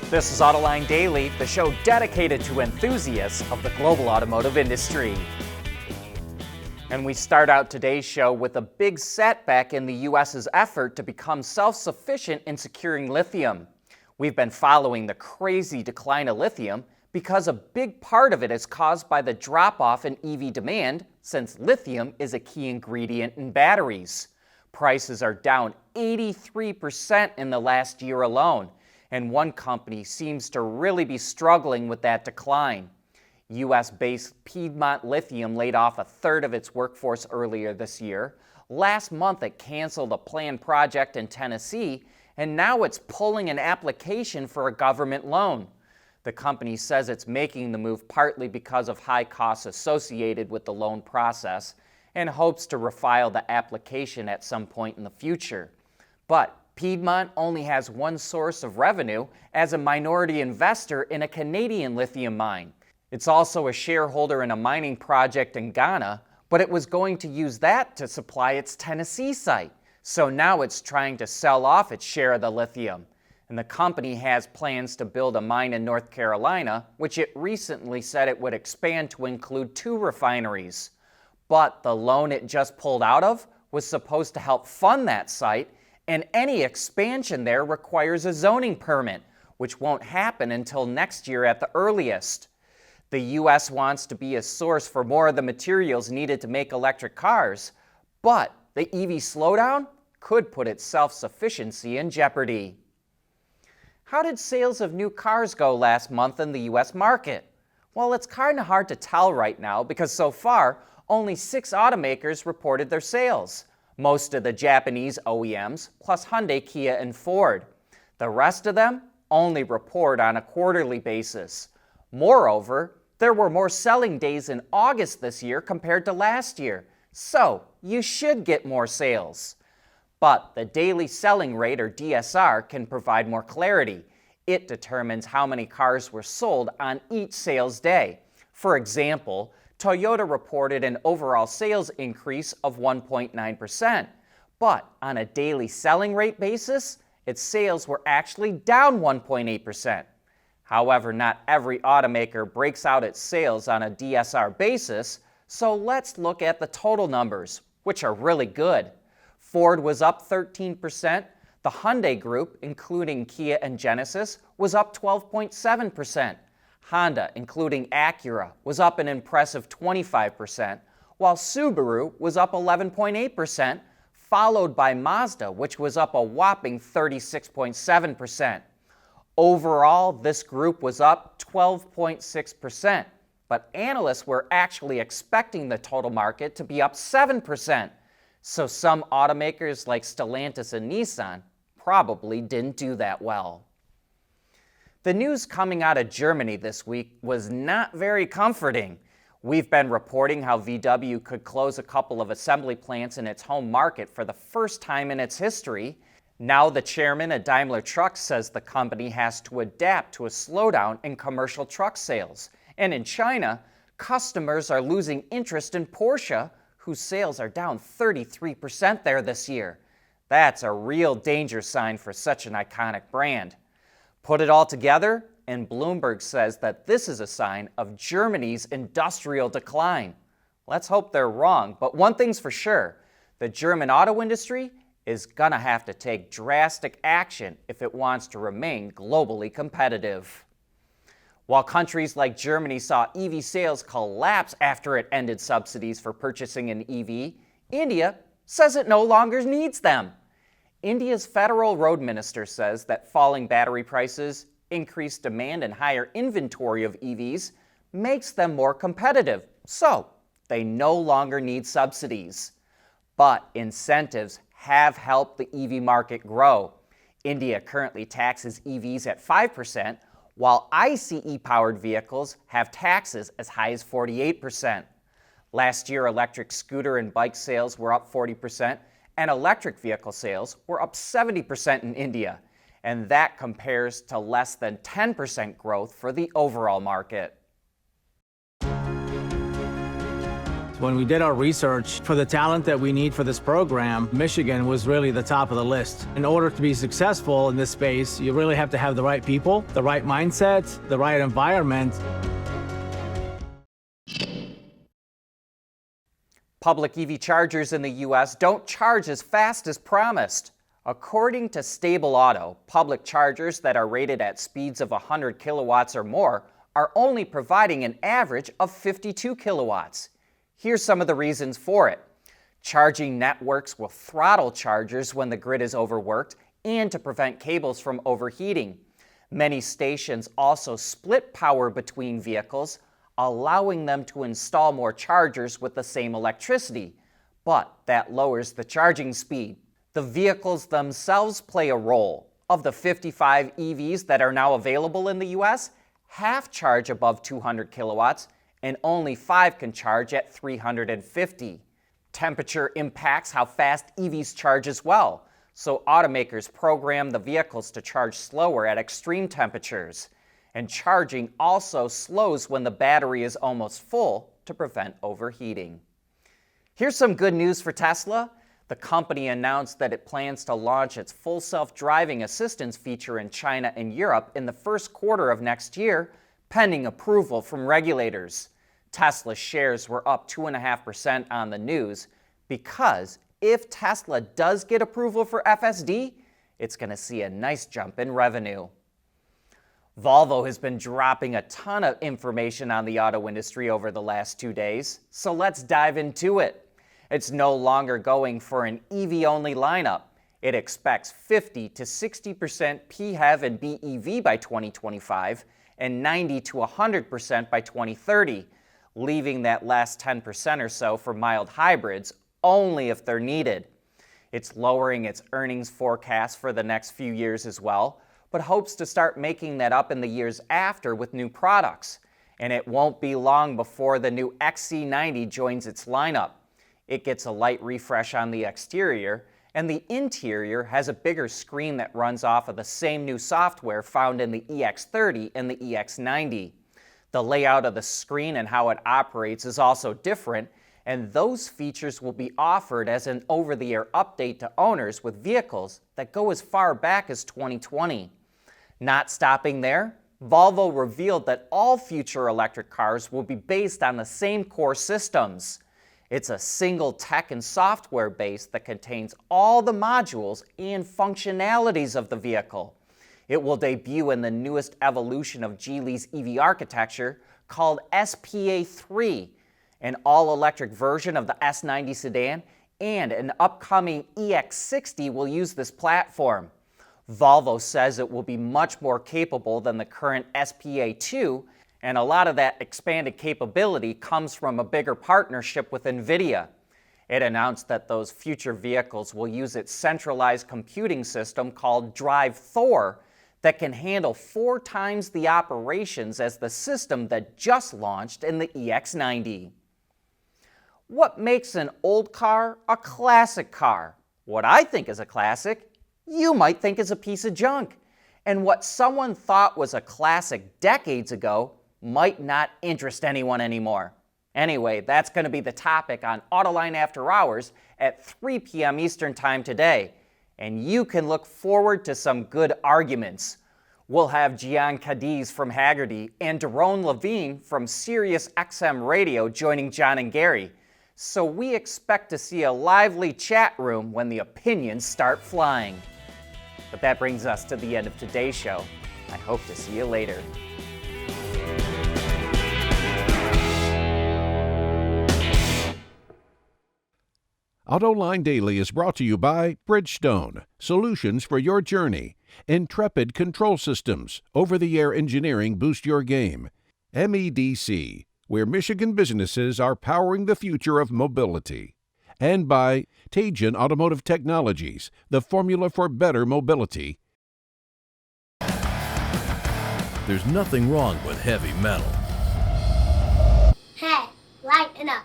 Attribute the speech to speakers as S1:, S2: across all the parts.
S1: This is Autoline Daily, the show dedicated to enthusiasts of the global automotive industry. And we start out today's show with a big setback in the U.S.'s effort to become self-sufficient in securing lithium. We've been following the crazy decline of lithium because a big part of it is caused by the drop-off in EV demand, since lithium is a key ingredient in batteries. Prices are down 83% in the last year alone, and one company seems to really be struggling with that decline. U.S.-based Piedmont Lithium laid off a third of its workforce earlier this year. Last month, it canceled a planned project in Tennessee, and now it's pulling an application for a government loan. The company says it's making the move partly because of high costs associated with the loan process and hopes to refile the application at some point in the future. But Piedmont only has one source of revenue as a minority investor in a Canadian lithium mine. It's also a shareholder in a mining project in Ghana, but it was going to use that to supply its Tennessee site. So now it's trying to sell off its share of the lithium. And the company has plans to build a mine in North Carolina, which it recently said it would expand to include 2 refineries. But the loan it just pulled out of was supposed to help fund that site, and any expansion there requires a zoning permit, which won't happen until next year at the earliest. The U.S. wants to be a source for more of the materials needed to make electric cars, but the EV slowdown could put its self-sufficiency in jeopardy. How did sales of new cars go last month in the U.S. market? Well, it's kind of hard to tell right now because so far, only 6 automakers reported their sales. Most of the Japanese OEMs, plus Hyundai, Kia, and Ford. The rest of them only report on a quarterly basis. Moreover, there were more selling days in August this year compared to last year, so you should get more sales. But the daily selling rate, or DSR, can provide more clarity. It determines how many cars were sold on each sales day. For example, Toyota reported an overall sales increase of 1.9%, but on a daily selling rate basis, its sales were actually down 1.8%. However, not every automaker breaks out its sales on a DSR basis, so let's look at the total numbers, which are really good. Ford was up 13%, the Hyundai Group, including Kia and Genesis, was up 12.7%. Honda, including Acura, was up an impressive 25%, while Subaru was up 11.8%, followed by Mazda, which was up a whopping 36.7%. Overall, this group was up 12.6%, but analysts were actually expecting the total market to be up 7%. So some automakers like Stellantis and Nissan probably didn't do that well. The news coming out of Germany this week was not very comforting. We've been reporting how VW could close a couple of assembly plants in its home market for the first time in its history. Now the chairman of Daimler Truck says the company has to adapt to a slowdown in commercial truck sales. And in China, customers are losing interest in Porsche, whose sales are down 33% there this year. That's a real danger sign for such an iconic brand. Put it all together, and Bloomberg says that this is a sign of Germany's industrial decline. Let's hope they're wrong, but one thing's for sure, the German auto industry is gonna have to take drastic action if it wants to remain globally competitive. While countries like Germany saw EV sales collapse after it ended subsidies for purchasing an EV, India says it no longer needs them. India's federal road minister says that falling battery prices, increased demand, and higher inventory of EVs makes them more competitive, so they no longer need subsidies. But incentives have helped the EV market grow. India currently taxes EVs at 5%, while ICE-powered vehicles have taxes as high as 48%. Last year, electric scooter and bike sales were up 40%, and electric vehicle sales were up 70% in India, and that compares to less than 10% growth for the overall market.
S2: When we did our research for the talent that we need for this program, Michigan was really the top of the list. In order to be successful in this space, you really have to have the right people, the right mindset, the right environment.
S1: Public EV chargers in the U.S. don't charge as fast as promised. According to Stable Auto, public chargers that are rated at speeds of 100 kilowatts or more are only providing an average of 52 kilowatts. Here's some of the reasons for it. Charging networks will throttle chargers when the grid is overworked and to prevent cables from overheating. Many stations also split power between vehicles, allowing them to install more chargers with the same electricity, but that lowers the charging speed. The vehicles themselves play a role. Of the 55 EVs that are now available in the U.S., half charge above 200 kilowatts, and only 5 can charge at 350. Temperature impacts how fast EVs charge as well, so automakers program the vehicles to charge slower at extreme temperatures. And charging also slows when the battery is almost full to prevent overheating. Here's some good news for Tesla. The company announced that it plans to launch its full self-driving assistance feature in China and Europe in the first quarter of next year, pending approval from regulators. Tesla shares were up 2.5% on the news because if Tesla does get approval for FSD, it's going to see a nice jump in revenue. Volvo has been dropping a ton of information on the auto industry over the last 2 days, so let's dive into it. It's no longer going for an EV-only lineup. It expects 50 to 60% PHEV and BEV by 2025 and 90 to 100% by 2030, leaving that last 10% or so for mild hybrids only if they're needed. It's lowering its earnings forecast for the next few years as well, but hopes to start making that up in the years after with new products. And it won't be long before the new XC90 joins its lineup. It gets a light refresh on the exterior, and the interior has a bigger screen that runs off of the same new software found in the EX30 and the EX90. The layout of the screen and how it operates is also different, and those features will be offered as an over-the-air update to owners with vehicles that go as far back as 2020. Not stopping there, Volvo revealed that all future electric cars will be based on the same core systems. It's a single tech and software base that contains all the modules and functionalities of the vehicle. It will debut in the newest evolution of Geely's EV architecture called SPA3, an all-electric version of the S90 sedan, and an upcoming EX60 will use this platform. Volvo says it will be much more capable than the current SPA2, and a lot of that expanded capability comes from a bigger partnership with NVIDIA. It announced that those future vehicles will use its centralized computing system called Drive Thor that can handle 4 times the operations as the system that just launched in the EX90. What makes an old car a classic car? What I think is a classic, you might think is a piece of junk. And what someone thought was a classic decades ago might not interest anyone anymore. Anyway, that's going to be the topic on Autoline After Hours at 3 p.m. Eastern Time today. And you can look forward to some good arguments. We'll have Gian Cadiz from Haggerty and Daron Levine from Sirius XM Radio joining John and Gary. So we expect to see a lively chat room when the opinions start flying. But that brings us to the end of today's show. I hope to see you later.
S3: Autoline Daily is brought to you by Bridgestone, solutions for your journey. Intrepid Control Systems, over-the-air engineering boost your game. MEDC, where Michigan businesses are powering the future of mobility. And by Tejan Automotive Technologies, the formula for better mobility.
S4: There's nothing wrong with heavy metal.
S5: Hey, lighten up.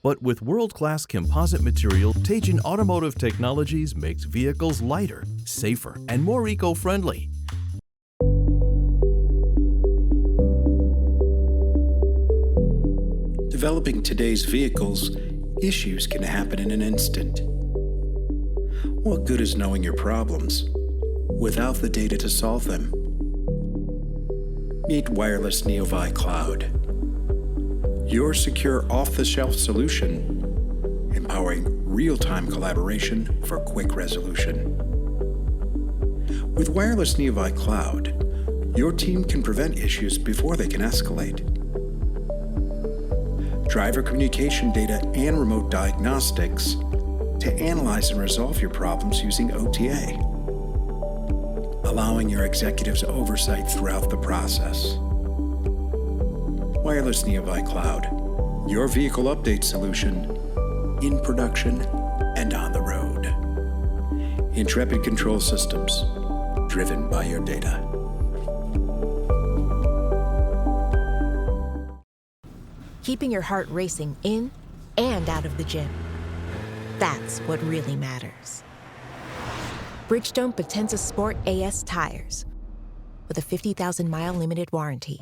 S4: But with world-class composite material, Tejan Automotive Technologies makes vehicles lighter, safer, and more eco-friendly.
S6: The
S5: developing today's vehicles, issues can happen in an instant. What good is knowing your problems without the data to solve them? Meet Wireless Neovi Cloud, your secure off-the-shelf solution, empowering real-time collaboration for quick resolution. With Wireless Neovi Cloud, your team can prevent issues before they can escalate. Driver communication data and remote diagnostics to analyze and resolve your problems using OTA, allowing your executives oversight throughout the process. Wireless Neovi Cloud, your vehicle update solution in production and on the road. Intrepid Control Systems, driven by your data.
S6: Keeping your heart racing in and out of the gym. That's what really matters. Bridgestone Potenza Sport AS tires with a 50,000-mile limited warranty.